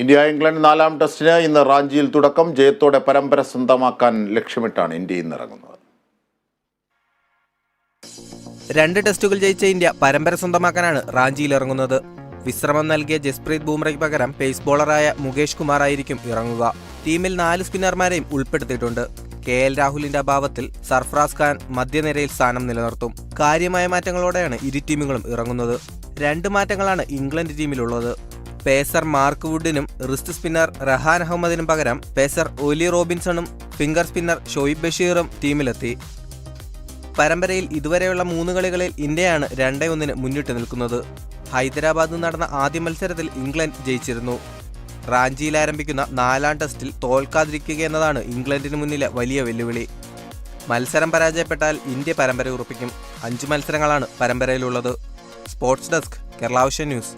India England 4-ാം ടെസ്റ്റിന് ഇന്ന് റാഞ്ചിയിൽ തുടക്കം. ജയത്തോടെ പരമ്പര സ്വന്തമാക്കാൻ ലക്ഷ്യമിട്ടാണ് ഇന്ത്യ ഇന്നിറങ്ങുന്നത്. 2 ടെസ്റ്റുകൾ ജയിച്ച ഇന്ത്യ പരമ്പര സ്വന്തമാക്കാനാണ് റാഞ്ചിയിൽ ഇറങ്ങുന്നത്. വിശ്രമം നൽകിയ ജസ്പ്രീത് ബൂംറയ്ക്ക് പകരം പേസ് ബോളറായ മുകേഷ് കുമാർ ആയിരിക്കും ഇറങ്ങുക. ടീമിൽ 4 സ്പിന്നർമാരെയും ഉൾപ്പെടുത്തിയിട്ടുണ്ട്. KL രാഹുലിന്റെ അഭാവത്തിൽ സർഫറാസ് ഖാൻ മധ്യനിരയിൽ സ്ഥാനം നിലനിർത്തും. കാര്യമായ മാറ്റങ്ങളോടെയാണ് ഇരു ടീമുകളും ഇറങ്ങുന്നത്. 2 മാറ്റങ്ങളാണ് ഇംഗ്ലണ്ട് ടീമിലുള്ളത്. പേസർ മാർക്ക് വുഡിനും റിസ്റ്റ് സ്പിന്നർ റഹാൻ അഹമ്മദിനും പകരം പേസർ ഒലി റോബിൻസണും ഫിംഗർ സ്പിന്നർ ഷോയിബ് ബഷീറും ടീമിലെത്തി. പരമ്പരയിൽ ഇതുവരെയുള്ള 3 കളികളിൽ ഇന്ത്യയാണ് 2-1 മുന്നിട്ട് നിൽക്കുന്നത്. ഹൈദരാബാദിൽ നടന്ന ആദ്യ മത്സരത്തിൽ ഇംഗ്ലണ്ട് ജയിച്ചിരുന്നു. റാഞ്ചിയിൽ ആരംഭിക്കുന്ന 4-ാം ടെസ്റ്റിൽ തോൽക്കാതിരിക്കുക എന്നതാണ് ഇംഗ്ലണ്ടിന് മുന്നിലെ വലിയ വെല്ലുവിളി. മത്സരം പരാജയപ്പെട്ടാൽ ഇന്ത്യ പരമ്പര ഉറപ്പിക്കും. 5 മത്സരങ്ങളാണ് പരമ്പരയിലുള്ളത്. Sports desk, Kerala Vision news.